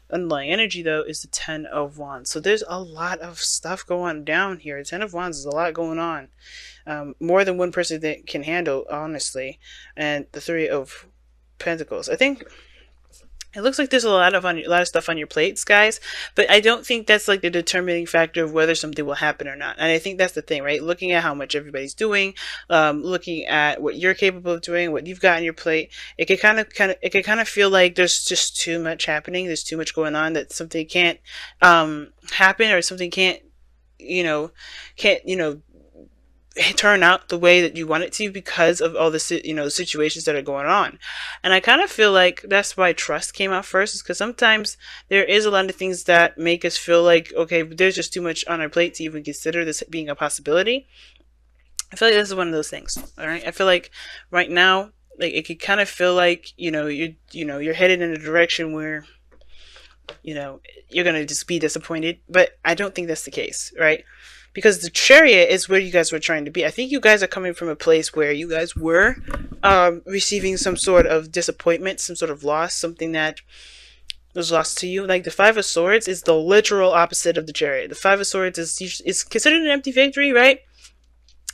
underlying energy though is the Ten of Wands. So there's a lot of stuff going down here. Ten of Wands is a lot going on, more than one person that can handle, honestly. And the Three of Pentacles. I think it looks like there's a lot of stuff on your plates, guys, but I don't think that's like the determining factor of whether something will happen or not. And I think that's the thing, right? Looking at how much everybody's doing, looking at what you're capable of doing, what you've got on your plate, it could it could kind of feel like there's just too much happening. There's too much going on that something can't happen, or something can't turn out the way that you want it to because of all the situations that are going on. And I kind of feel like that's why trust came out first, is because sometimes there is a lot of things that make us feel like, okay, there's just too much on our plate to even consider this being a possibility. I feel like this is one of those things. All right, I feel like right now, like, it could kind of feel like you're headed in a direction where you're gonna just be disappointed, but I don't think that's the case, right? Because the Chariot is where you guys were trying to be. I think you guys are coming from a place where you guys were receiving some sort of disappointment, some sort of loss, something that was lost to you. Like the Five of Swords is the literal opposite of the Chariot. The Five of Swords is considered an empty victory, right?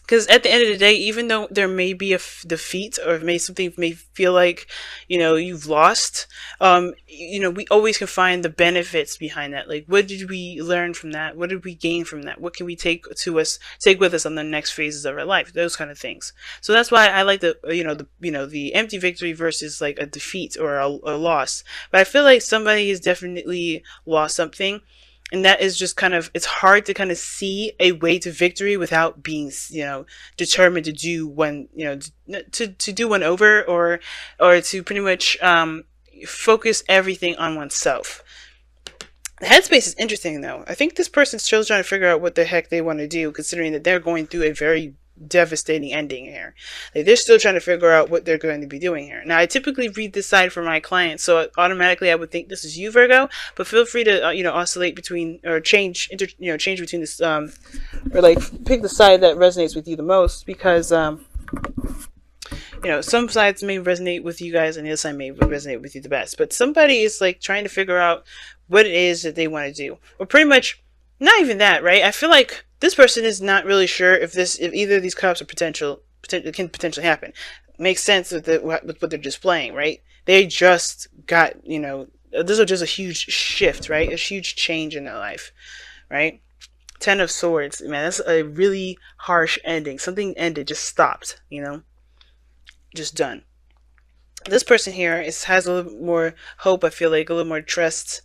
Because at the end of the day, even though there may be a defeat, or something may feel like, you've lost, we always can find the benefits behind that. Like, what did we learn from that? What did we gain from that? What can we take with us on the next phases of our life? Those kind of things. So that's why I like the empty victory versus like a defeat or a loss. But I feel like somebody has definitely lost something. And that is just it's hard to kind of see a way to victory without being, determined to do one, to do one over, or to pretty much focus everything on oneself. The headspace is interesting, though. I think this person's still trying to figure out what the heck they want to do, considering that they're going through a very devastating ending here. Like, they're still trying to figure out what they're going to be doing here. Now, I typically read this side for my clients, so automatically I would think this is you, Virgo. But feel free to oscillate between, or change between this, or like pick the side that resonates with you the most, because some sides may resonate with you guys, and the other side may resonate with you the best. But somebody is like trying to figure out what it is that they want to do, or pretty much not even that, right? I feel like this person is not really sure if either of these cups are can potentially happen. Makes sense with what they're displaying, right? They just got, this is just a huge shift, right? A huge change in their life, right? Ten of Swords, man, that's a really harsh ending. Something ended, just stopped, just done. This person here has a little more hope, I feel like, a little more trust.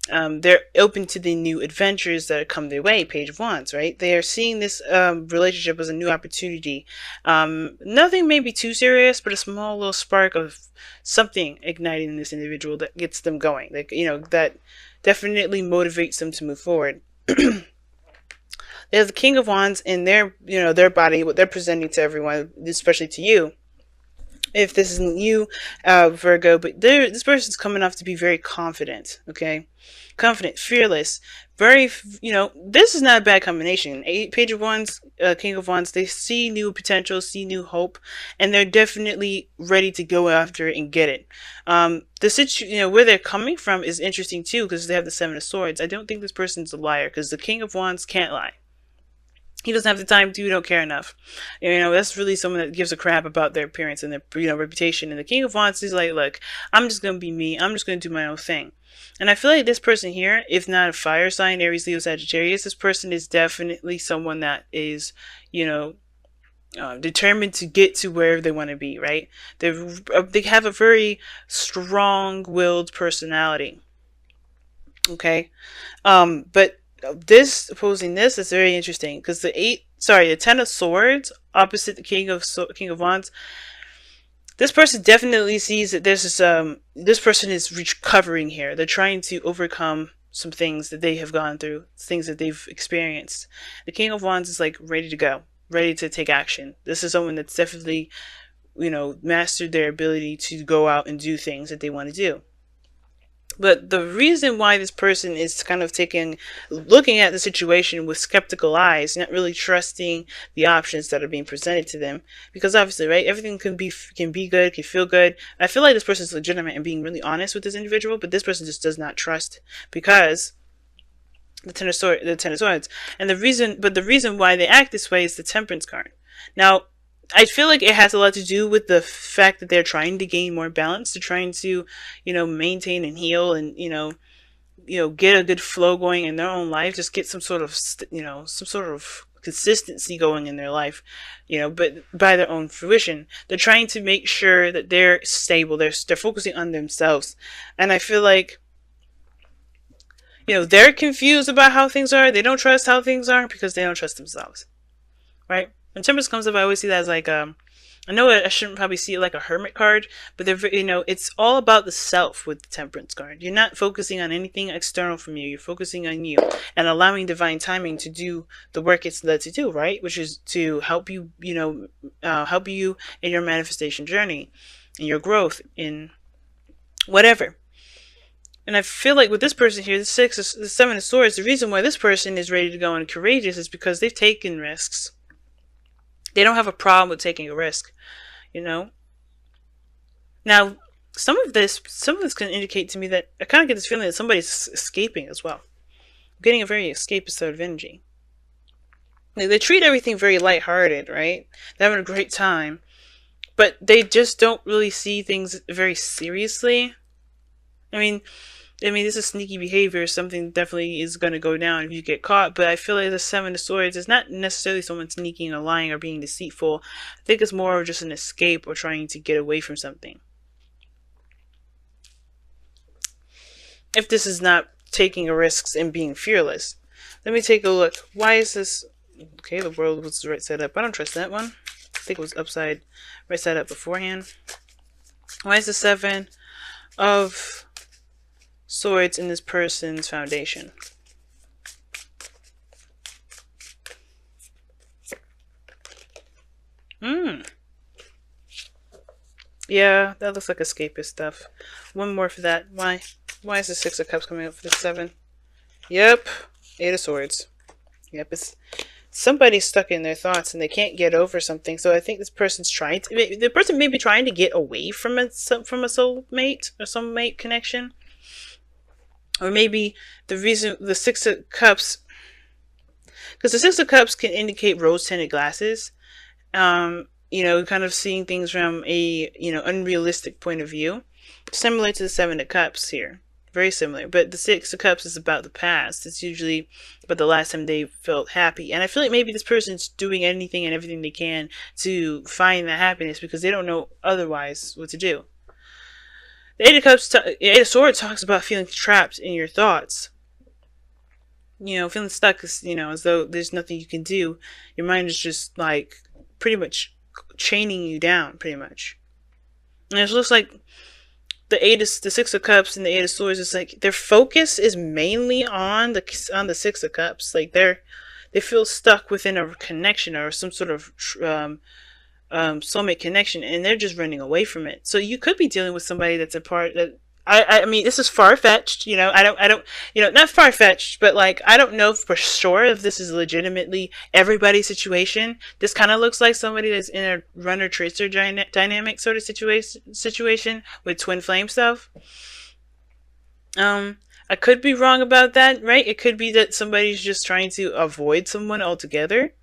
They're open to the new adventures that come their way. Page of Wands, right? They are seeing this relationship as a new opportunity. Nothing may be too serious, but a small little spark of something igniting in this individual that gets them going. Like, that definitely motivates them to move forward. There's the King of Wands in their body, what they're presenting to everyone, especially to you. If this isn't you, Virgo, but this person's coming off to be very confident, okay? Confident, fearless, very, this is not a bad combination. Page of Wands, King of Wands, they see new potential, see new hope, and they're definitely ready to go after it and get it. Where they're coming from is interesting too, because they have the Seven of Swords. I don't think this person's a liar, because the King of Wands can't lie. He doesn't have the time to, don't care enough. That's really someone that gives a crap about their appearance and their, reputation. And the King of Wands is like, look, I'm just going to be me. I'm just going to do my own thing. And I feel like this person here, if not a fire sign, Aries, Leo, Sagittarius, this person is definitely someone that is, determined to get to where they want to be, right? They have a very strong-willed personality. Okay? But this opposing this is very interesting, because the Ten of Swords opposite the King of Wands. This person definitely sees that this person is recovering here. They're trying to overcome some things that they have gone through, things that they've experienced. The King of Wands is like ready to go, ready to take action. This is someone that's definitely, mastered their ability to go out and do things that they want to do. But the reason why this person is kind of looking at the situation with skeptical eyes, not really trusting the options that are being presented to them, because obviously, right, everything can be good, can feel good. I feel like this person is legitimate and being really honest with this individual, but this person just does not trust because the Ten of Swords, and the reason why they act this way is the Temperance card. Now, I feel like it has a lot to do with the fact that they're trying to gain more balance. They're trying to, maintain and heal, and get a good flow going in their own life. Just get some sort of, some sort of consistency going in their life, but by their own fruition. They're trying to make sure that they're stable. They're focusing on themselves, and I feel like, they're confused about how things are. They don't trust how things are because they don't trust themselves, right? When Temperance comes up, I always see that as like, I know I shouldn't probably see it like a hermit card, but it's all about the self with the Temperance card. You're not focusing on anything external from you. You're focusing on you and allowing divine timing to do the work it's led to do, right? Which is to help you, help you in your manifestation journey, in your growth, in whatever. And I feel like with this person here, the Seven of Swords, the reason why this person is ready to go and courageous is because they've taken risks. They don't have a problem with taking a risk, Now, some of this can indicate to me that I kind of get this feeling that somebody's escaping as well. I'm getting a very escapist sort of energy. They treat everything very lighthearted, right? They're having a great time, but they just don't really see things very seriously. I mean, this is sneaky behavior. Something definitely is going to go down if you get caught. But I feel like the Seven of Swords is not necessarily someone sneaking or lying or being deceitful. I think it's more of just an escape or trying to get away from something. If this is not taking risks and being fearless. Let me take a look. Why is this... Okay, the world was right side up. I don't trust that one. I think it was right side up beforehand. Why is the Seven of Swords in this person's foundation? Yeah, that looks like escapist stuff. One more for that. Why is the Six of Cups coming up for the Seven? Yep. Eight of Swords. Yep, it's somebody's stuck in their thoughts and they can't get over something. So I think this person's the person may be trying to get away from a soulmate or soulmate connection. Or maybe the Six of Cups, because the Six of Cups can indicate rose-tinted glasses. Kind of seeing things from a, unrealistic point of view. Similar to the Seven of Cups here. Very similar. But the Six of Cups is about the past. It's usually about the last time they felt happy. And I feel like maybe this person's doing anything and everything they can to find that happiness because they don't know otherwise what to do. The Eight of Swords talks about feeling trapped in your thoughts. Feeling stuck as though there's nothing you can do. Your mind is just like pretty much chaining you down, pretty much. And it looks like the Six of Cups and the Eight of Swords is like their focus is mainly on the Six of Cups. Like they feel stuck within a connection or some sort of soulmate connection, and they're just running away from it. So you could be dealing with somebody that's a part that I mean, this is far-fetched, I don't, not far-fetched, but like, I don't know for sure if this is legitimately everybody's situation. This kind of looks like somebody that's in a runner-tracer dynamic sort of situation with twin flame stuff. I could be wrong about that, right? It could be that somebody's just trying to avoid someone altogether.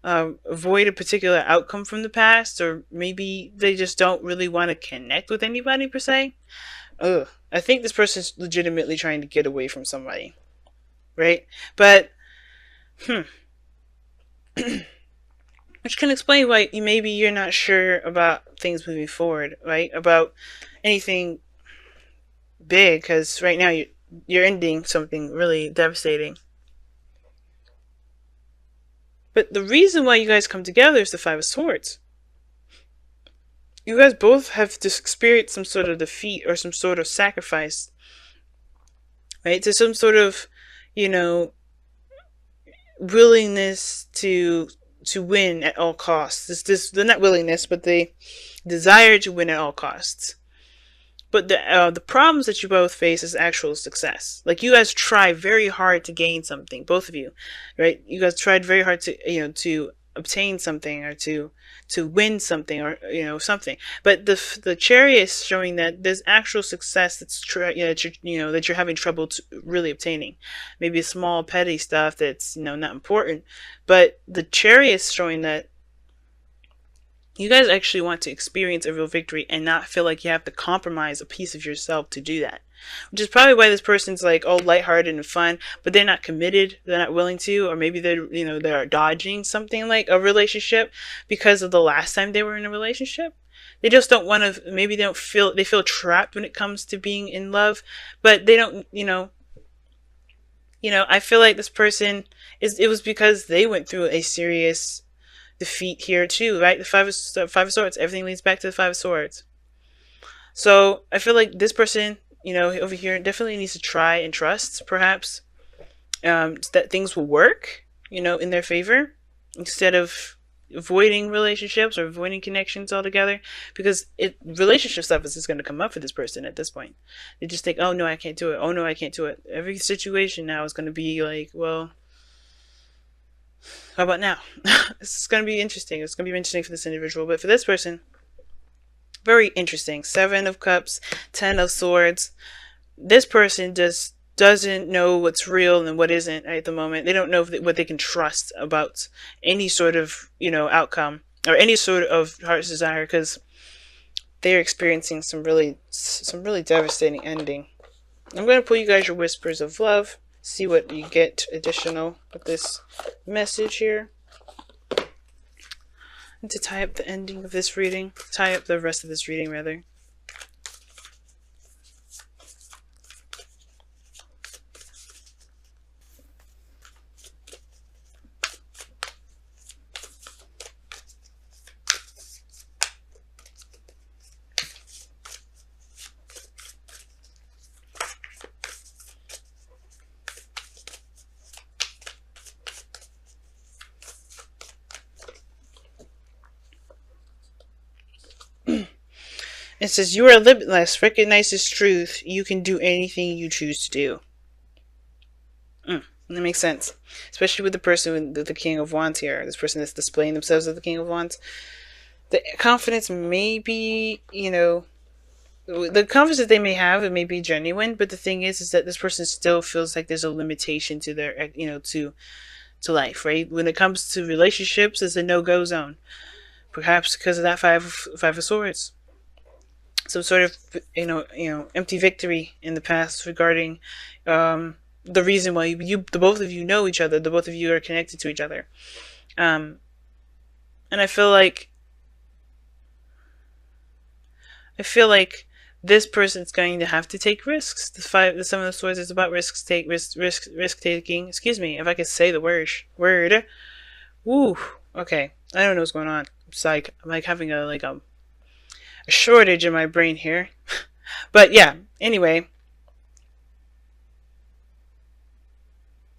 Avoid a particular outcome from the past, or maybe they just don't really want to connect with anybody per se. I think this person's legitimately trying to get away from somebody, right? But, which can explain why maybe you're not sure about things moving forward, right? About anything big, because right now you're ending something really devastating. But the reason why you guys come together is the Five of Swords. You guys both have just experienced some sort of defeat or some sort of sacrifice, right? To some sort of, willingness to win at all costs. The not willingness, but the desire to win at all costs, But the problems that you both face is actual success. Like, you guys try very hard to gain something, both of you, right? You guys tried very hard to, to obtain something, or to win something, or something. But the Chariot is showing that there's actual success that's that you're having trouble really obtaining. Maybe small petty stuff that's not important, but the Chariot is showing that you guys actually want to experience a real victory and not feel like you have to compromise a piece of yourself to do that. Which is probably why this person's like all lighthearted and fun, but they're not committed, they're not willing to, or maybe they're dodging something like a relationship because of the last time they were in a relationship. They just don't want to, maybe they feel trapped when it comes to being in love, but they don't, I feel like this person it was because they went through a serious defeat here too, right? The five of swords, everything leads back to the Five of Swords. So I feel like this person, over here definitely needs to try and trust, perhaps, that things will work, in their favor, instead of avoiding relationships or avoiding connections altogether, because relationship stuff is just going to come up for this person at this point. They just think, oh no, I can't do it. Oh no, I can't do it. Every situation now is going to be like, well, how about now? It's going to be interesting. It's going to be interesting for this individual. But for this person, very interesting. 7 of Cups, 10 of Swords. This person just doesn't know what's real and what isn't at the moment. They don't know what they can trust about any sort of, outcome or any sort of heart's desire, because they're experiencing some really devastating ending. I'm going to pull you guys your whispers of love. See what you get additional with this message here. And to tie up the ending of this reading, tie up the rest of this reading rather. It says, you are limitless. Recognize this truth. You can do anything you choose to do. That makes sense. Especially with the person with the King of Wands here. This person that's displaying themselves as the King of Wands. The confidence may be, the confidence that they may have, it may be genuine. But the thing is that this person still feels like there's a limitation to their, to life, right? When it comes to relationships, it's a no-go zone. Perhaps because of that five of Swords. Some sort of empty victory in the past regarding the reason why the both of you know each other, the both of you are connected to each other, and I feel like this person's going to have to take risks. The 7 of Swords is about risk taking. Excuse me, if I could say the word. Woo. Okay, I don't know what's going on. It's like I'm like having a shortage in my brain here. But yeah, anyway,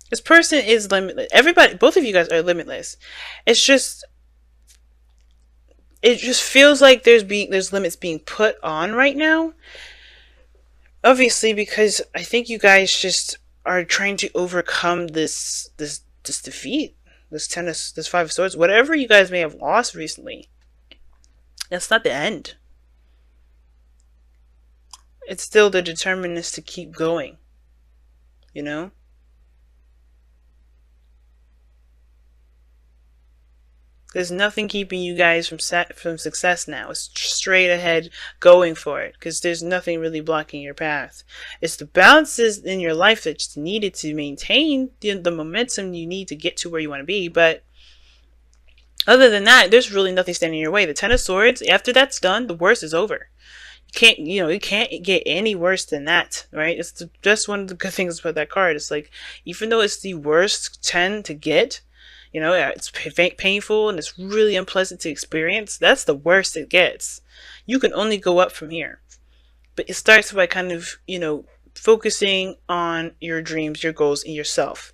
this person is limitless. Everybody, both of you guys are limitless. It just feels like there's limits being put on right now, obviously, because I think you guys just are trying to overcome this defeat, this 5 of Swords, whatever you guys may have lost recently. That's not the end. It's still the determinedness to keep going, There's nothing keeping you guys from success now. It's straight ahead going for it, because there's nothing really blocking your path. It's the balances in your life that's needed to maintain the momentum you need to get to where you want to be. But other than that, there's really nothing standing in your way. The 10 of Swords, after that's done, the worst is over. It can't get any worse than that, right? It's just one of the good things about that card. It's like, even though it's the worst 10 to get, it's painful and it's really unpleasant to experience, that's the worst it gets. You can only go up from here. But it starts by kind of, focusing on your dreams, your goals, and yourself,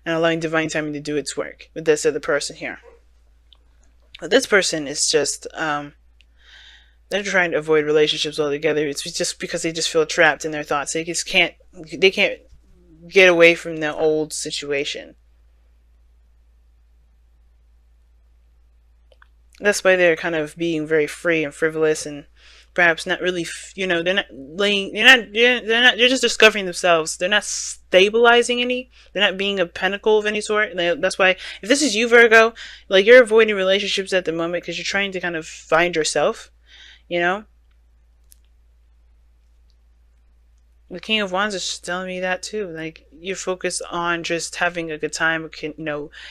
and allowing divine timing to do its work with this other person here. But this person is just, They're trying to avoid relationships altogether. It's just because they just feel trapped in their thoughts. They can't get away from the old situation. That's why they're kind of being very free and frivolous, and perhaps not really, they're not laying, they're not, they're just discovering themselves. They're not stabilizing any, they're not being a pinnacle of any sort. That's why, if this is you, Virgo, like, you're avoiding relationships at the moment because you're trying to kind of find yourself, you know? The King of Wands is telling me that too. Like, you're focused on just having a good time,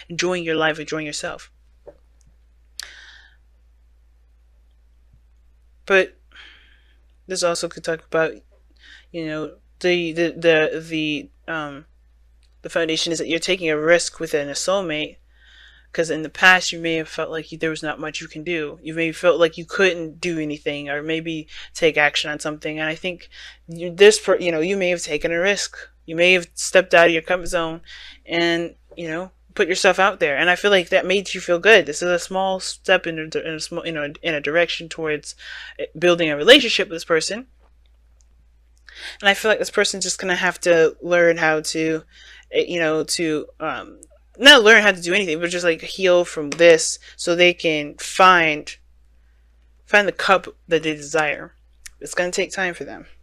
enjoying your life, enjoying yourself. But this also could talk about, you know, the foundation is that you're taking a risk within a soulmate, because in the past you may have felt like there was not much you can do. You may have felt like you couldn't do anything, or maybe take action on something. And I think you may have taken a risk. You may have stepped out of your comfort zone, and put yourself out there. And I feel like that made you feel good. This is a small step in a direction towards building a relationship with this person. And I feel like this person's just gonna have to learn how to, to not learn how to do anything, but just like heal from this, so they can find the cup that they desire. It's gonna take time for them.